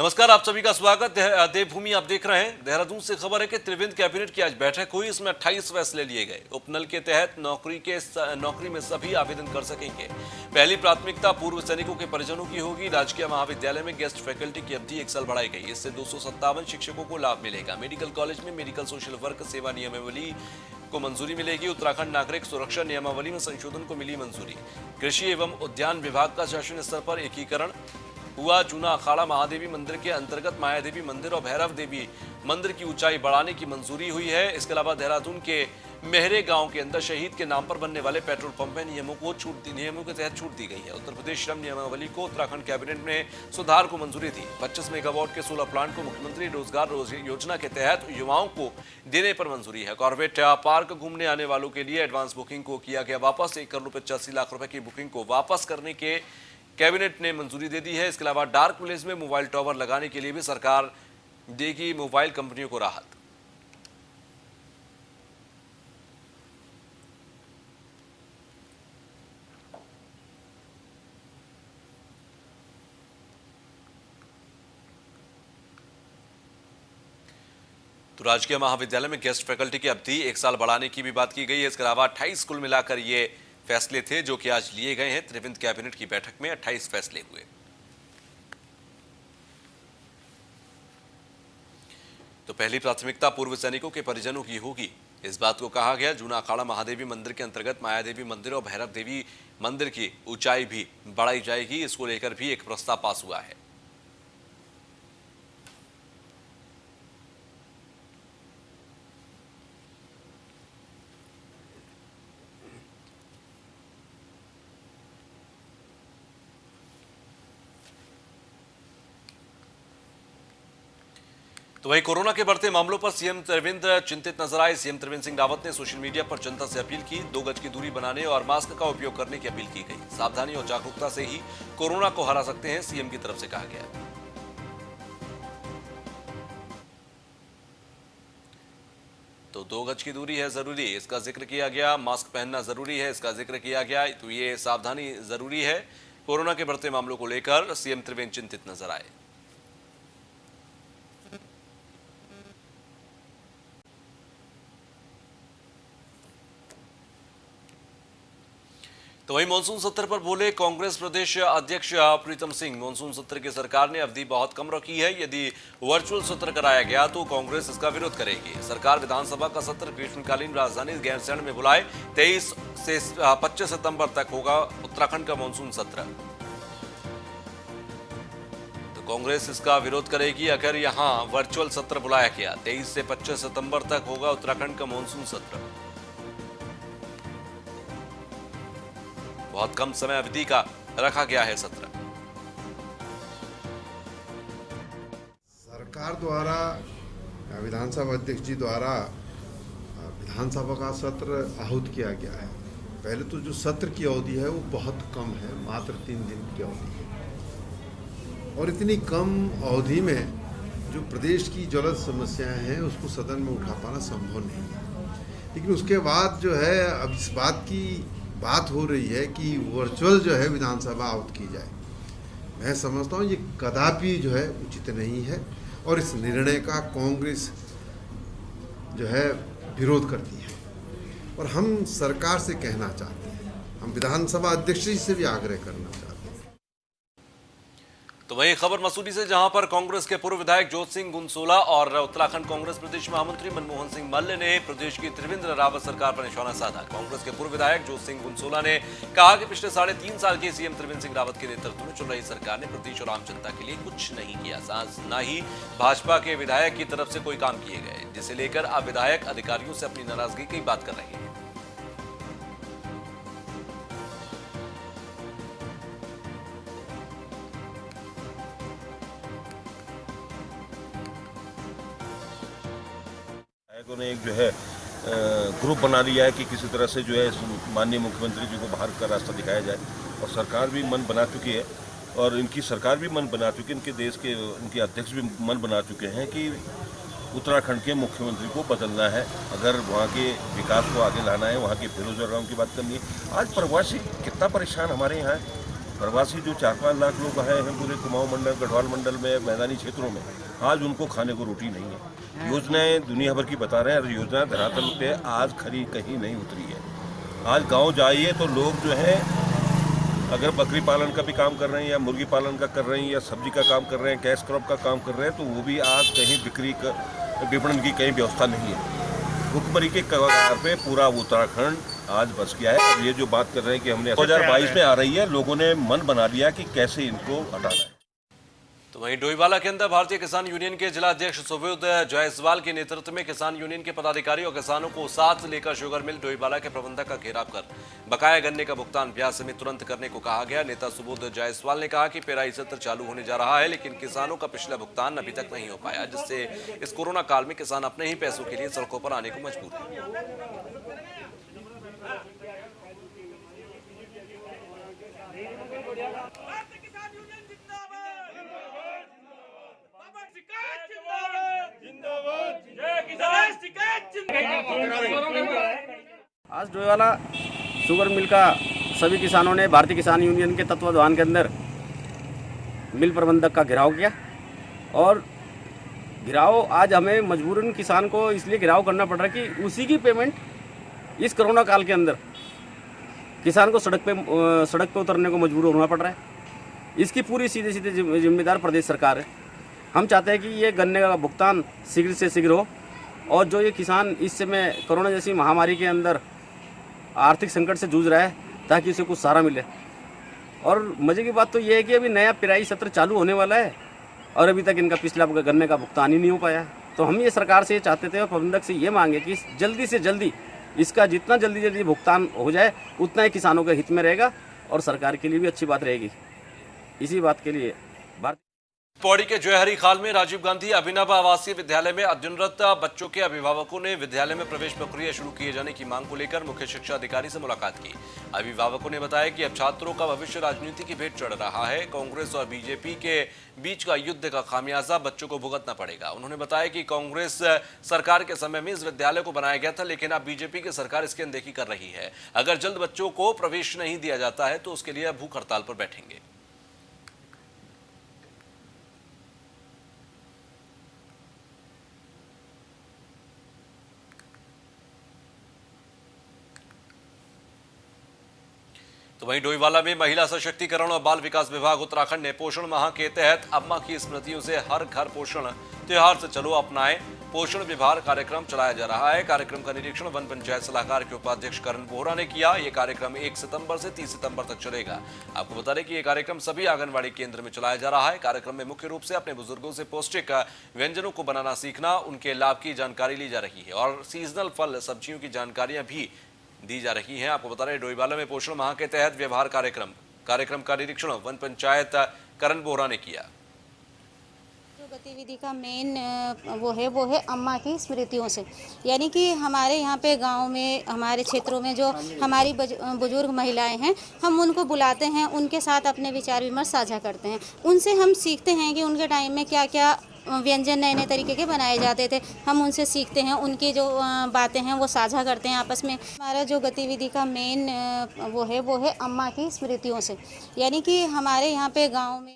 नमस्कार, आप सभी का स्वागत है। देवभूमि आप देख रहे हैं। देहरादून से खबर है कि त्रिवेंद्र कैबिनेट की आज बैठक हुई। इसमें 28 फैसले लिए गए। उपनल के तहत नौकरी में सभी आवेदन कर सकेंगे। पहली प्राथमिकता पूर्व सैनिकों के परिजनों की होगी। राजकीय महाविद्यालय में गेस्ट फैकल्टी की अवधि 1 साल बढ़ाई गई। इससे 257 शिक्षकों को लाभ मिलेगा। मेडिकल कॉलेज में मेडिकल सोशल वर्क सेवा नियमावली को मंजूरी मिलेगी। उत्तराखंड नागरिक सुरक्षा नियमावली में संशोधन को मिली मंजूरी। कृषि एवं उद्यान विभाग का शासन स्तर पर एकीकरण हुआ। जूना अखाड़ा महादेवी मंदिर के अंतर्गत माया देवी मंदिर और भैरव देवी मंदिर की ऊंचाई बढ़ाने की मंजूरी हुई है। इसके अलावा देहरादून के मेहरे गांव के अंदर शहीद के नाम पर बनने वाले पेट्रोल पंप में नियमों के तहत छूट दी गई है। उत्तर प्रदेश श्रम नियमावली को उत्तराखंड कैबिनेट में सुधार को मंजूरी थी। 25 मेगावाट के सोलर प्लांट को मुख्यमंत्री रोजगार योजना के तहत युवाओं को देने पर मंजूरी है। कॉर्बेट पार्क घूमने आने वालों के लिए एडवांस बुकिंग को किया गया वापस। 1,85,00,000 की बुकिंग को वापस करने के कैबिनेट ने मंजूरी दे दी है। इसके अलावा डार्क विलेज में मोबाइल टावर लगाने के लिए भी सरकार देगी मोबाइल कंपनियों को राहत। तो राजकीय महाविद्यालय में गेस्ट फैकल्टी की अवधि 1 साल बढ़ाने की भी बात की गई है। इसके अलावा 28 कुल मिलाकर ये फैसले थे जो कि आज लिए गए हैं। त्रिवेंद्र कैबिनेट की बैठक में 28 फैसले हुए। तो पहली प्राथमिकता पूर्व सैनिकों के परिजनों की होगी। इस बात को कहा गया। जूना अखाड़ा महादेवी मंदिर के अंतर्गत माया देवी मंदिर और भैरव देवी मंदिर की ऊंचाई भी बढ़ाई जाएगी। इसको लेकर भी एक प्रस्ताव पास हुआ है। तो वही कोरोना के बढ़ते मामलों पर सीएम त्रिवेंद्र चिंतित नजर आए। सीएम त्रिवेंद्र सिंह रावत ने सोशल मीडिया पर जनता से अपील की। 2 गज की दूरी बनाने और मास्क का उपयोग करने की अपील की गई। सावधानी और जागरूकता से ही कोरोना को हरा सकते हैं, सीएम की तरफ से कहा गया। तो 2 गज की दूरी है जरूरी, इसका जिक्र किया गया। मास्क पहनना जरूरी है, इसका जिक्र किया गया। तो ये सावधानी जरूरी है। कोरोना के बढ़ते मामलों को लेकर सीएम त्रिवेंद्र चिंतित नजर आए। तो वही मानसून सत्र पर बोले कांग्रेस प्रदेश अध्यक्ष प्रीतम सिंह। मानसून सत्र की सरकार ने अवधि बहुत कम रखी है। यदि वर्चुअल सत्र कराया गया तो कांग्रेस इसका विरोध करेगी। सरकार विधानसभा का सत्र ग्रीष्मकालीन राजधानी गैरसैंण में बुलाए। 23 से 25 सितंबर तक होगा उत्तराखंड का मानसून सत्र। तो कांग्रेस इसका विरोध करेगी अगर यहां वर्चुअल सत्र बुलाया गया। 23 से 25 सितंबर तक होगा उत्तराखंड का मानसून सत्र। बहुत कम समय अवधि का रखा गया है सत्र। सरकार द्वारा विधानसभा अध्यक्ष जी द्वारा विधानसभा का सत्र आहूत किया गया है। पहले तो जो सत्र की अवधि है वो बहुत कम है, मात्र 3 दिन की अवधि है। और इतनी कम अवधि में जो प्रदेश की ज्वलंत समस्याएं हैं उसको सदन में उठा पाना संभव नहीं है। लेकिन उसके बाद जो है अब इस बात हो रही है कि वर्चुअल जो है विधानसभा आहूत की जाए। मैं समझता हूँ ये कदापि जो है उचित नहीं है और इस निर्णय का कांग्रेस जो है विरोध करती है। और हम सरकार से कहना चाहते हैं, हम विधानसभा अध्यक्ष जी से भी आग्रह करना चाहते हैं। तो वही खबर मसूरी से, जहां पर कांग्रेस के पूर्व विधायक जोत सिंह गुनसोला और उत्तराखंड कांग्रेस प्रदेश महामंत्री मनमोहन सिंह मल्ल ने प्रदेश की त्रिवेंद्र रावत सरकार पर निशाना साधा। कांग्रेस के पूर्व विधायक जोत सिंह गुनसोला ने कहा कि पिछले 3.5 साल के सीएम त्रिवेंद्र सिंह रावत के नेतृत्व में चल रही सरकार ने प्रदेश और आम जनता के लिए कुछ नहीं किया। न ही भाजपा के विधायक की तरफ से कोई काम किए गए, जिसे लेकर अब विधायक अधिकारियों से अपनी नाराजगी की बात कर रहे हैं। ने एक जो है ग्रुप बना लिया है कि किसी तरह से जो है माननीय मुख्यमंत्री जी को बाहर का रास्ता दिखाया जाए। और सरकार भी मन बना चुकी है और इनकी सरकार भी मन बना चुकी है, इनके देश के इनके अध्यक्ष भी मन बना चुके हैं कि उत्तराखंड के मुख्यमंत्री को बदलना है। अगर वहाँ के विकास को आगे लाना है, वहाँ के बेरोजगारों की बात करनी है। आज प्रवासी कितना परेशान हमारे यहाँ है। प्रवासी जो 4-5 लाख लोग आए हैं पूरे कुमाऊं मंडल, गढ़वाल मंडल में, मैदानी क्षेत्रों में, आज उनको खाने को रोटी नहीं है। योजनाएं दुनिया भर की बता रहे हैं और योजना धरातल पे आज खरी कहीं नहीं उतरी है। आज गांव जाइए तो लोग जो है अगर बकरी पालन का भी काम कर रहे हैं या मुर्गी पालन का कर रहे हैं या सब्जी का काम कर रहे हैं, कैश क्रॉप का काम कर रहे हैं, तो वो भी आज कहीं बिक्री विपणन की कहीं व्यवस्था नहीं है। भुखमरी के कगार पे पूरा उत्तराखंड आज बस गया है। और ये जो बात कर रहे हैं कि हमने 2022 में आ रही है, लोगों ने मन बना लिया कि कैसे इनको हटाना है। तो वहीं डोईवाला के अंदर भारतीय किसान यूनियन के जिला अध्यक्ष सुबोध जायसवाल के नेतृत्व में किसान यूनियन के पदाधिकारी और किसानों को साथ लेकर शुगर मिल डोईवाला के प्रबंधक का घेराव कर बकाया गन्ने का भुगतान ब्याज समेत तुरंत करने को कहा गया। नेता सुबोध जायसवाल ने कहा कि पेराई सत्र चालू होने जा रहा है, लेकिन किसानों का पिछला भुगतान अभी तक नहीं हो पाया, जिससे इस कोरोना काल में किसान अपने ही पैसों के लिए सड़कों पर आने को मजबूर है। आज डोईवाला शुगर मिल का सभी किसानों ने भारतीय किसान यूनियन के तत्वावधान के अंदर मिल प्रबंधक का घेराव किया। और घेराव आज हमें मजबूरन किसान को इसलिए घेराव करना पड़ रहा है कि उसी की पेमेंट इस कोरोना काल के अंदर किसान को सड़क पे उतरने को मजबूर होना पड़ रहा है। इसकी पूरी सीधे जिम्मेदार प्रदेश सरकार है। हम चाहते हैं कि ये गन्ने का भुगतान शीघ्र से शीघ्र हो और जो ये किसान इस समय कोरोना जैसी महामारी के अंदर आर्थिक संकट से जूझ रहा है, ताकि उसे कुछ सहारा मिले। और मज़े की बात तो ये है कि अभी नया पेराई सत्र चालू होने वाला है और अभी तक इनका पिछला गन्ने का भुगतान ही नहीं हो पाया। तो हम ये सरकार से ये चाहते थे और प्रबंधक से ये मांगे कि जल्दी से जल्दी इसका जितना जल्दी भुगतान हो जाए उतना ही किसानों के हित में रहेगा और सरकार के लिए भी अच्छी बात रहेगी। इसी बात के लिए पौड़ी के जौहरी खाल में राजीव गांधी अभिनव आवासीय विद्यालय में अध्ययनरत बच्चों के अभिभावकों ने विद्यालय में प्रवेश प्रक्रिया शुरू किए जाने की मांग को लेकर मुख्य शिक्षा अधिकारी से मुलाकात की। अभिभावकों ने बताया कि अब छात्रों का भविष्य राजनीति की भेंट चढ़ रहा है। कांग्रेस और बीजेपी के बीच का युद्ध का खामियाजा बच्चों को भुगतना पड़ेगा। उन्होंने बताया कि कांग्रेस सरकार के समय में इस विद्यालय को बनाया गया था, लेकिन अब बीजेपी की सरकार इसकी अनदेखी कर रही है। अगर जल्द बच्चों को प्रवेश नहीं दिया जाता है तो उसके लिए भूख हड़ताल पर बैठेंगे। तो वहीं डोईवाला में महिला सशक्तिकरण और बाल विकास विभाग उत्तराखंड ने पोषण माह के तहत अम्मा की स्मृतियों से हर घर पोषण त्योहार से चलो अपनाएं पोषण विभाग कार्यक्रम चलाया जा रहा है। कार्यक्रम का निरीक्षण वन पंचायत सलाहकार के उपाध्यक्ष करण बोहरा ने किया। ये कार्यक्रम 1 सितंबर से 30 सितंबर तक चलेगा। आपको बता दें कि ये कार्यक्रम सभी आंगनबाड़ी केंद्र में चलाया जा रहा है। कार्यक्रम में मुख्य रूप से अपने बुजुर्गों से पौष्टिक व्यंजनों को बनाना सीखना, उनके लाभ की जानकारी ली जा रही है और सीजनल फल सब्जियों की जानकारियां भी दी जा रही हैं। आपको बता रहे डोईवाला में पोषण माह के तहत व्यवहार कार्यक्रम का निरीक्षण वन पंचायत करण बोहरा ने किया। जो गतिविधि का मेन वो है अम्मा की स्मृतियों से, यानी कि हमारे यहाँ पे गांव में, हमारे क्षेत्रों में जो हमारी बुजुर्ग महिलाएं हैं, हम उनको बुलाते हैं, उनके साथ अपने विचार विमर्श साझा करते हैं। उनसे हम सीखते हैं कि उनके टाइम में क्या क्या व्यंजन नए नए तरीके के बनाए जाते थे। हम उनसे सीखते हैं, उनकी जो बातें हैं वो साझा करते हैं आपस में। हमारा जो गतिविधि का मेन वो है अम्मा की स्मृतियों से, यानी कि हमारे यहाँ पे गांव में।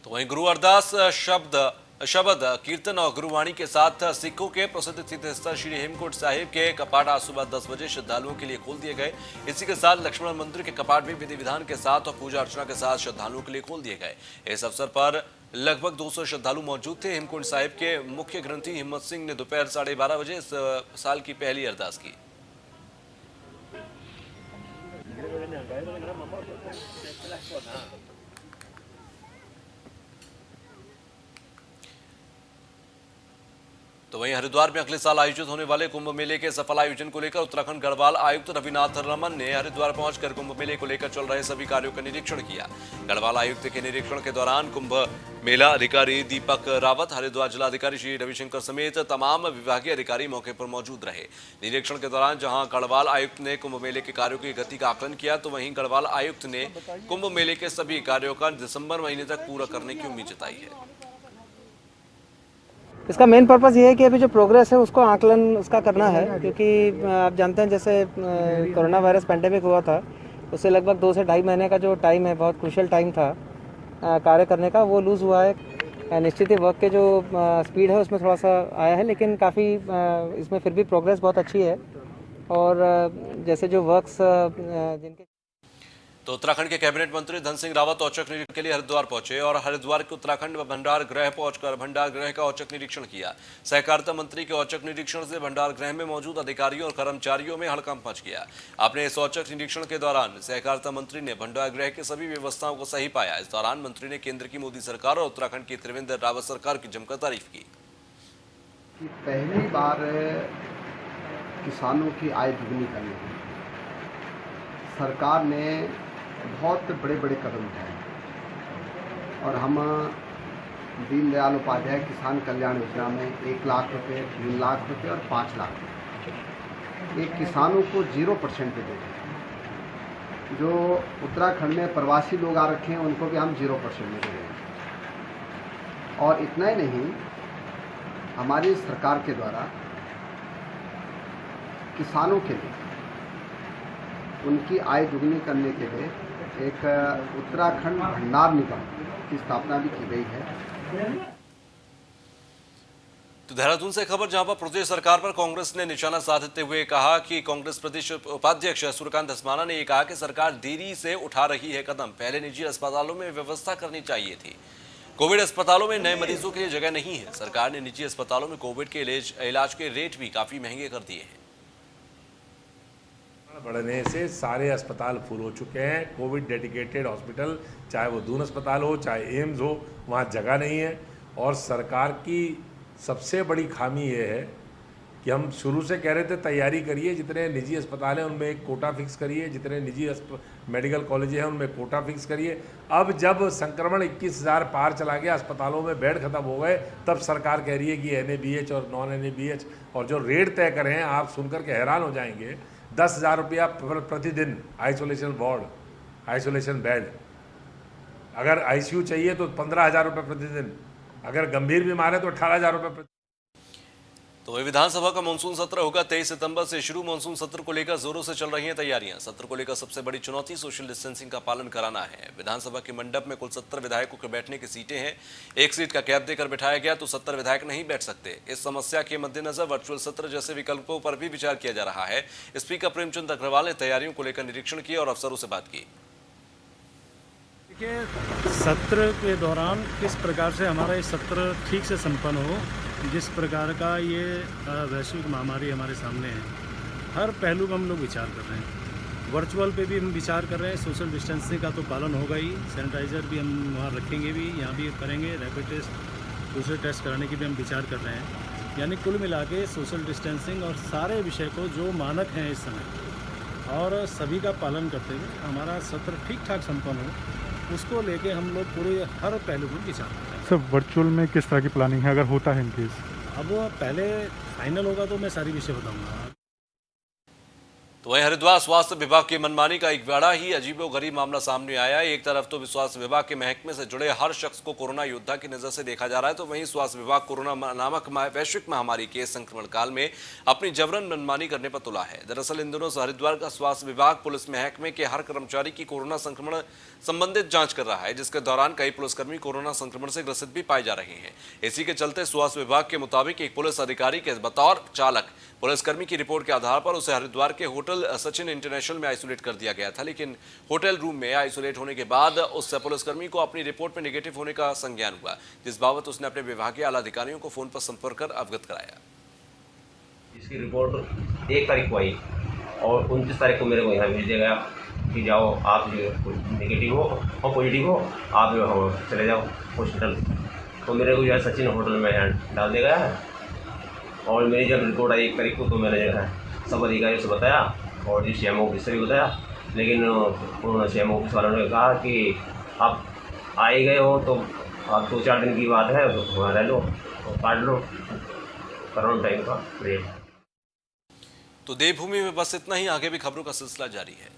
तो वहीं गुरु अरदास शब्द कीर्तन और गुरुवाणी के साथ सिखों के प्रसिद्ध तीर्थस्थल श्री हेमकुंड साहिब के कपाट आज सुबह 10 बजे श्रद्धालुओं के लिए खोल दिए गए। इसी के साथ लक्ष्मण मंदिर के कपाट भी विधि विधान के साथ और पूजा अर्चना के साथ श्रद्धालुओं के लिए खोल दिए गए। इस अवसर पर लगभग 200 श्रद्धालु मौजूद थे। हेमकुंड साहिब के मुख्य ग्रंथी हिम्मत सिंह ने दोपहर 12:30 बजे इस साल की पहली अरदास की। तो वहीं हरिद्वार में अगले साल आयोजित होने वाले कुंभ मेले के सफल आयोजन को लेकर उत्तराखंड गढ़वाल आयुक्त रविनाथ रमन ने हरिद्वार पहुंचकर कुंभ मेले को लेकर चल रहे सभी कार्यों का निरीक्षण किया। गढ़वाल आयुक्त के निरीक्षण के दौरान कुंभ मेला अधिकारी दीपक रावत, हरिद्वार जिलाधिकारी श्री रविशंकर समेत तमाम विभागीय अधिकारी मौके पर मौजूद रहे। निरीक्षण के दौरान जहां गढ़वाल आयुक्त ने कुंभ मेले के कार्यों की गति का आकलन किया, तो वहीं गढ़वाल आयुक्त ने कुंभ मेले के सभी कार्यों का दिसंबर महीने तक पूरा करने की उम्मीद जताई है। इसका मेन पर्पज़ ये है कि अभी जो प्रोग्रेस है उसको आकलन उसका करना है, क्योंकि आप जानते हैं जैसे कोरोना वायरस पेंडेमिक हुआ था उससे लगभग 2 से ढाई महीने का जो टाइम है, बहुत क्रूशियल टाइम था कार्य करने का, वो लूज़ हुआ है। निश्चित ही वर्क के जो स्पीड है उसमें थोड़ा सा आया है, लेकिन काफ़ी इसमें फिर भी प्रोग्रेस बहुत अच्छी है। और जैसे जो वर्क्स जिनके तो उत्तराखंड के कैबिनेट मंत्री धन सिंह रावत औचक निरीक्षण के लिए हरिद्वार पहुंचे और हरिद्वार के उत्तराखंड भंडार गृह पहुंचकर भंडार गृह का औचक निरीक्षण किया। सहकारिता मंत्री के औचक निरीक्षण से भंडार गृह में मौजूद अधिकारियों और कर्मचारियों में हड़कंप मच गया। अपने इस औचक निरीक्षण के दौरान सहकारिता मंत्री ने भंडार गृह की सभी व्यवस्थाओं को सही पाया। इस दौरान मंत्री ने केंद्र की मोदी सरकार और उत्तराखंड की त्रिवेंद्र रावत सरकार की जमकर तारीफ की। पहली बार किसानों की आय दुगनी करने की सरकार ने बहुत बड़े बड़े कदम उठाए और हम दीनदयाल उपाध्याय किसान कल्याण योजना में 1 लाख रुपए, 3 लाख रुपए और 5 लाख रुपए एक किसानों को 0% पे दे रहे हैं। जो उत्तराखंड में प्रवासी लोग आ रखे हैं उनको भी हम 0% में दे रहे हैं। और इतना ही नहीं, हमारी सरकार के द्वारा किसानों के लिए उनकी आय दुगनी करने के लिए एक उत्तराखंड भंडार निगम की स्थापना भी की गई है। तो देहरादून से खबर, जहां पर प्रदेश सरकार पर कांग्रेस ने निशाना साधते हुए कहा कि कांग्रेस प्रदेश उपाध्यक्ष सूर्यकांत धस्माना ने यह कहा कि सरकार देरी से उठा रही है कदम, पहले निजी अस्पतालों में व्यवस्था करनी चाहिए थी। कोविड अस्पतालों में नए मरीजों के लिए जगह नहीं है। सरकार ने निजी अस्पतालों में कोविड के इलाज के रेट भी काफी महंगे कर दिए हैं। बढ़ने से सारे अस्पताल फुल हो चुके हैं। कोविड डेडिकेटेड हॉस्पिटल, चाहे वो दून अस्पताल हो चाहे एम्स हो, वहाँ जगह नहीं है। और सरकार की सबसे बड़ी खामी ये है कि हम शुरू से कह रहे थे तैयारी करिए, जितने निजी अस्पताल हैं उनमें एक कोटा फिक्स करिए, जितने निजी मेडिकल कॉलेज हैं उनमें कोटा फिक्स करिए। अब जब संक्रमण 21,000 पार चला गया, अस्पतालों में बेड खत्म हो गए, तब सरकार कह रही है कि NABH और नॉन NABH और जो रेट तय करें हैं, आप सुनकर के हैरान हो जाएंगे। 10,000 रुपया प्रतिदिन आइसोलेशन वार्ड, आइसोलेशन बेड। अगर ICU चाहिए तो 15,000 रुपये प्रतिदिन, अगर गंभीर बीमार है तो 18,000 रुपये प्रतिदिन। तो वही विधानसभा का मानसून सत्र होगा 23 सितंबर से शुरू। मानसून सत्र को लेकर जोरों से चल रही हैं तैयारियां। सत्र को लेकर सबसे बड़ी चुनौती सोशल डिस्टेंसिंग का पालन कराना है। विधानसभा के मंडप में कुल 70 विधायकों के बैठने की सीटें हैं। एक सीट का कैप देकर बिठाया गया तो 70 विधायक नहीं बैठ सकते। इस समस्या के मद्देनजर वर्चुअल सत्र जैसे विकल्पों पर भी विचार किया जा रहा है। स्पीकर प्रेमचंद अग्रवाल ने तैयारियों को लेकर निरीक्षण किया और अफसरों से बात की। देखिए, सत्र के दौरान किस प्रकार से हमारा ये सत्र ठीक से संपन्न हो, जिस प्रकार का ये वैश्विक महामारी हमारे सामने है, हर पहलू में हम लोग विचार कर रहे हैं। वर्चुअल पे भी हम विचार कर रहे हैं। सोशल डिस्टेंसिंग का तो पालन होगा ही, सैनिटाइज़र भी हम वहाँ रखेंगे भी, यहाँ भी करेंगे। रैपिड टेस्ट, दूसरे टेस्ट कराने की भी हम विचार कर रहे हैं। यानी कुल मिला के सोशल डिस्टेंसिंग और सारे विषय को जो मानक हैं इस समय और सभी का पालन करते हुए हमारा सत्र ठीक ठाक संपन्न हो, उसको लेके हम लोग पूरे हर पहलू पर विचार करते हैं। सर, वर्चुअल में किस तरह की प्लानिंग है अगर होता है इन केस? अब पहले फाइनल होगा तो मैं सारी विषय बताऊंगा। तो वहीं हरिद्वार स्वास्थ्य विभाग की मनमानी का एक बड़ा ही अजीबोगरीब मामला सामने आया है। एक तरफ तो स्वास्थ्य विभाग के महकमे से जुड़े हर शख्स को कोरोना योद्धा की नजर से देखा जा रहा है, तो वहीं स्वास्थ्य विभाग कोरोना नामक वैश्विक महामारी के संक्रमण काल में अपनी जबरन मनमानी करने पर तुला है। दरअसल इन दिनों हरिद्वार का स्वास्थ्य विभाग पुलिस महकमे के हर कर्मचारी की कोरोना संक्रमण संबंधित जांच कर रहा है, जिसके दौरान कई पुलिसकर्मी कोरोना संक्रमण से ग्रसित भी पाए जा रहे हैं। इसी के चलते स्वास्थ्य विभाग के मुताबिक एक पुलिस अधिकारी के बतौर चालक पुलिसकर्मी की रिपोर्ट के आधार पर उसे हरिद्वार के होटल सचिन इंटरनेशनल में आइसोलेट कर दिया गया था, लेकिन होटल रूम में आइसोलेट होने के बाद उस पुलिसकर्मी को अपनी रिपोर्ट में नेगेटिव होने का संज्ञान हुआ, जिस बाबत उसने अपने विभागीय आला अधिकारियों को फोन पर संपर्क कर अवगत कराया। इसकी रिपोर्ट 1 तारीख को आई और 29 तारीख को मेरे को यहाँ भेज दिया गया कि जाओ आप जो नेगेटिव हो और पॉजिटिव हो आप जो चले जाओ हॉस्पिटल। तो मेरे को जो है सचिन होटल में डाल दिया गया है और मेरी जब रिपोर्ट आई 1 तारीख को तो मैंने जो है सब अधिकारियों से बताया और जी CM ऑफिस से भी बताया, लेकिन उन्होंने CM ऑफिस वालों ने कहा कि आप आए गए हो तो आप 2-4 दिन की बात है, तो वहाँ रह लो और काट लो कोरोना टाइम का रेट। तो देवभूमि में बस इतना ही, आगे भी खबरों का सिलसिला जारी है।